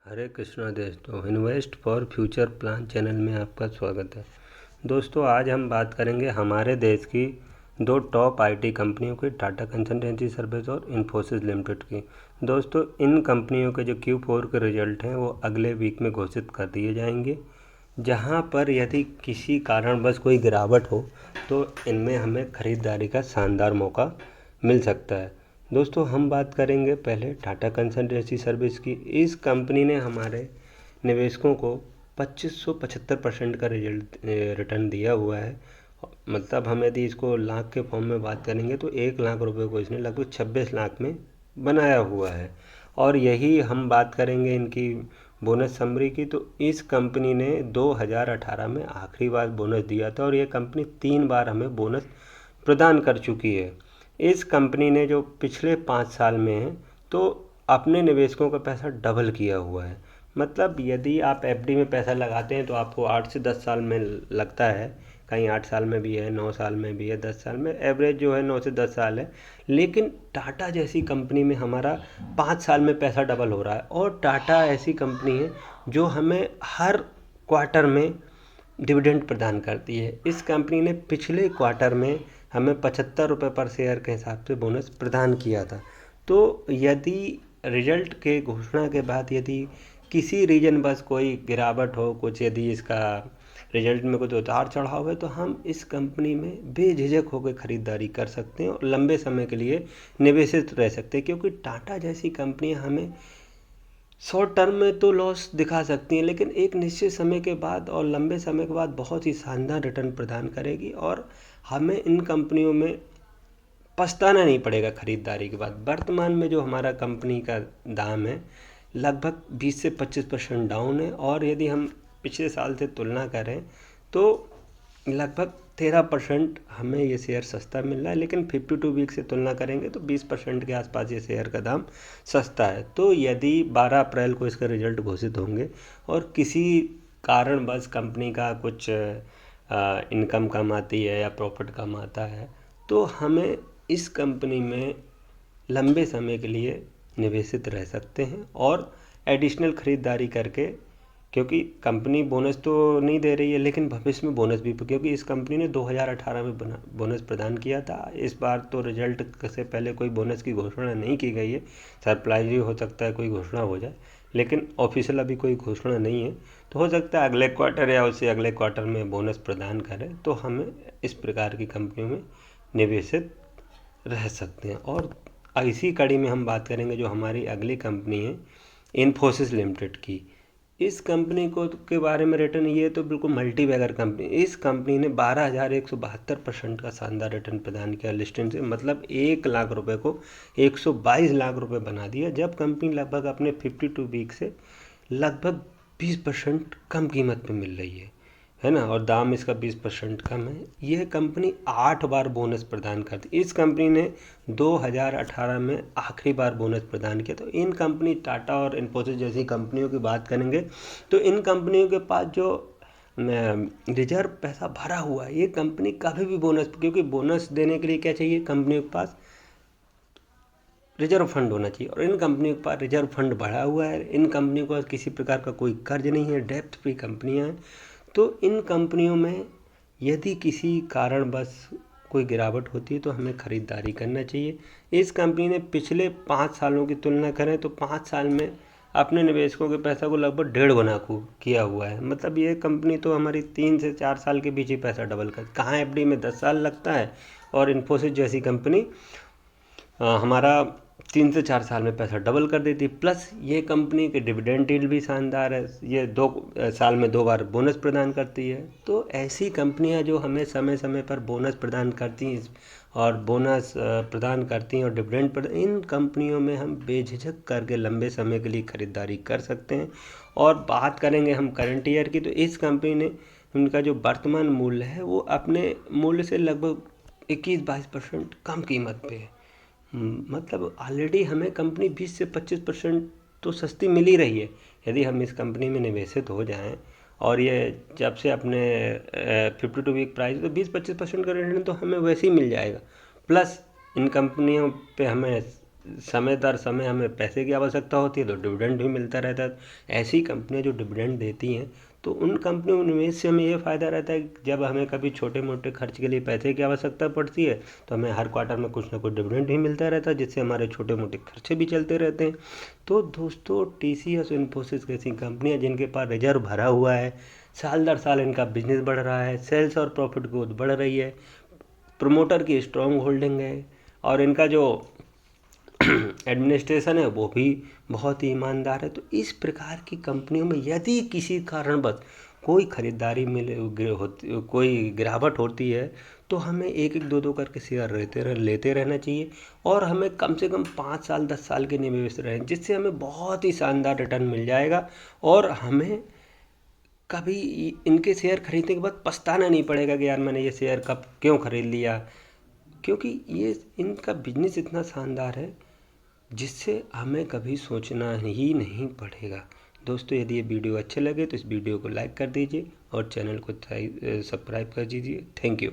हरे कृष्णा दोस्तों, invest for future plan channel में आपका स्वागत है। दोस्तों, आज हम बात करेंगे हमारे देश की दो टॉप आईटी कंपनियों की, टाटा कंसल्टेंसी सर्विस और इन्फोसिस लिमिटेड की। दोस्तों, इन कंपनियों के जो Q4 के रिजल्ट हैं वो अगले वीक में घोषित कर दिए जाएंगे, जहां पर यदि किसी कारणवश कोई गिरावट हो तो इनमें हमें ख़रीदारी का शानदार मौका मिल सकता है। दोस्तों, हम बात करेंगे पहले टाटा कंसल्टेंसी सर्विस की। इस कंपनी ने हमारे निवेशकों को 2575% का रिटर्न दिया हुआ है। मतलब हम यदि इसको लाख के फॉर्म में बात करेंगे तो 1 लाख रुपए को इसने लगभग 26 लाख में बनाया हुआ है। और यही हम बात करेंगे इनकी बोनस समरी की, तो इस कंपनी ने 2018 में आखिरी बार बोनस दिया था और ये कंपनी 3 बार हमें बोनस प्रदान कर चुकी है। इस कंपनी ने जो पिछले 5 साल में है तो अपने निवेशकों का पैसा डबल किया हुआ है। मतलब यदि आप एफडी में पैसा लगाते हैं तो आपको 8 से 10 साल में लगता है, कहीं 8 साल में भी है, 9 साल में भी है, 10 साल में, एवरेज जो है 9 से 10 साल है। लेकिन टाटा जैसी कंपनी में हमारा 5 साल में पैसा डबल हो रहा है। और टाटा ऐसी कंपनी है जो हमें हर क्वार्टर में डिविडेंड प्रदान करती है। इस कंपनी ने पिछले क्वार्टर में हमें 75 रुपये पर शेयर के हिसाब से बोनस प्रदान किया था। तो यदि रिजल्ट के घोषणा के बाद यदि किसी रीजन बस कोई गिरावट हो, कुछ यदि इसका रिजल्ट में कुछ उतार चढ़ाव है, तो हम इस कंपनी में बेझिझक होकर ख़रीदारी कर सकते हैं और लंबे समय के लिए निवेशित रह सकते हैं। क्योंकि टाटा जैसी कंपनियां हमें शॉर्ट टर्म में तो लॉस दिखा सकती हैं, लेकिन एक निश्चित समय के बाद और लंबे समय के बाद बहुत ही शानदार रिटर्न प्रदान करेगी और हमें इन कंपनियों में पछताना नहीं पड़ेगा खरीदारी के बाद। वर्तमान में जो हमारा कंपनी का दाम है लगभग 20 से 25% डाउन है, और यदि हम पिछले साल से तुलना करें तो लगभग 13% हमें ये शेयर सस्ता मिल रहा है। लेकिन 52 वीक से तुलना करेंगे तो 20% के आसपास ये शेयर का दाम सस्ता है। तो यदि 12 अप्रैल को इसका रिजल्ट घोषित होंगे और किसी कारणवश कंपनी का कुछ इनकम कम आती है या प्रॉफिट कम आता है, तो हमें इस कंपनी में लंबे समय के लिए निवेशित रह सकते हैं और एडिशनल ख़रीदारी करके, क्योंकि कंपनी बोनस तो नहीं दे रही है लेकिन भविष्य में बोनस भी, क्योंकि इस कंपनी ने 2018 में बोनस प्रदान किया था। इस बार तो रिजल्ट से पहले कोई बोनस की घोषणा नहीं की गई है, सरप्राइज भी हो सकता है कोई घोषणा हो जाए, लेकिन ऑफिशियल अभी कोई घोषणा नहीं है। तो हो सकता है अगले क्वार्टर या उससे अगले क्वार्टर में बोनस प्रदान करें, तो हमें इस प्रकार की कंपनियों में निवेशित रह सकते हैं। और इसी कड़ी में हम बात करेंगे जो हमारी अगली कंपनी है इन्फोसिस लिमिटेड की। इस कंपनी को के बारे में रिटर्न ये तो बिल्कुल मल्टी बैगर कंपनी। इस कंपनी ने 12,172% का शानदार रिटर्न प्रदान किया लिस्टिंग से। मतलब 1 लाख रुपए को 122 लाख रुपए बना दिया, जब कंपनी लगभग अपने 52 वीक से लगभग 20% कम कीमत पे मिल रही है ना, और दाम इसका 20% कम है। यह कंपनी 8 बार बोनस प्रदान करती। इस कंपनी ने 2018 में आखिरी बार बोनस प्रदान किया। तो इन कंपनी टाटा और इन्फोसिस जैसी कंपनियों की बात करेंगे तो इन कंपनियों के पास जो रिजर्व पैसा भरा हुआ है, ये कंपनी कभी भी बोनस, क्योंकि बोनस देने के लिए क्या चाहिए, कंपनियों के पास रिजर्व फंड होना चाहिए, और इन कंपनियों के पास रिजर्व फंड बढ़ा हुआ है। इन कंपनियों को किसी प्रकार का कोई कर्ज नहीं है, डेप्थ फ्री कंपनियां हैं। तो इन कंपनियों में यदि किसी कारणवश कोई गिरावट होती है तो हमें ख़रीदारी करना चाहिए। इस कंपनी ने पिछले 5 सालों की तुलना करें तो 5 साल में अपने निवेशकों के पैसा को लगभग 1.5 गुना किया हुआ है। मतलब ये कंपनी तो हमारी 3 से 4 साल के बीच ही पैसा डबल कर, कहाँ एफडी में 10 साल लगता है, और इन्फोसिस जैसी कंपनी हमारा 3 से 4 साल में पैसा डबल कर देती। प्लस ये कंपनी के डिविडेंड यील्ड भी शानदार है, ये 2 साल में 2 बार बोनस प्रदान करती है। तो ऐसी कंपनियां जो हमें समय समय पर बोनस प्रदान करती हैं और बोनस प्रदान करती हैं और डिविडेंड पर, इन कंपनियों में हम बेझिझक करके लंबे समय के लिए ख़रीदारी कर सकते हैं। और बात करेंगे हम करंट ईयर की, तो इस कंपनी ने, उनका जो वर्तमान मूल्य है वो अपने मूल्य से लगभग 21-22% कम कीमत पे है। मतलब ऑलरेडी हमें कंपनी 20 से 25% तो सस्ती मिल ही रही है। यदि हम इस कंपनी में निवेशित हो जाएं और ये जब से अपने 52 वीक प्राइस, तो 20-25% का रिटर्न तो हमें वैसे ही मिल जाएगा। प्लस इन कंपनियों पे हमें समय दर समय हमें पैसे की आवश्यकता होती है तो डिविडेंड भी मिलता रहता है। ऐसी कंपनियां जो डिविडेंड देती हैं तो उन कंपनियों में निवेश से हमें ये फ़ायदा रहता है कि जब हमें कभी छोटे मोटे खर्च के लिए पैसे की आवश्यकता पड़ती है तो हमें हर क्वार्टर में कुछ ना कुछ डिविडेंड ही मिलता रहता है, जिससे हमारे छोटे मोटे खर्चे भी चलते रहते हैं। तो दोस्तों TCS इन्फोसिस जैसी कंपनियां जिनके पास रिजर्व भरा हुआ है, साल दर साल इनका बिजनेस बढ़ रहा है, सेल्स और प्रॉफिट ग्रोथ बढ़ रही है, प्रमोटर की स्ट्रॉन्ग होल्डिंग है और इनका जो एडमिनिस्ट्रेशन है वो भी बहुत ही ईमानदार है, तो इस प्रकार की कंपनियों में यदि किसी कारणवश कोई खरीदारी कोई गिरावट होती है तो हमें एक एक दो दो करके शेयर लेते रहना चाहिए और हमें कम से कम 5 साल 10 साल के निवेश रहें, जिससे हमें बहुत ही शानदार रिटर्न मिल जाएगा और हमें कभी इनके शेयर खरीदने के बाद पछताना नहीं पड़ेगा कि यार मैंने ये शेयर कब क्यों खरीद लिया, क्योंकि ये इनका बिजनेस इतना शानदार है जिससे हमें कभी सोचना ही नहीं पड़ेगा। दोस्तों यदि ये वीडियो अच्छे लगे तो इस वीडियो को लाइक कर दीजिए और चैनल को सब्सक्राइब कर दीजिए। Thank you.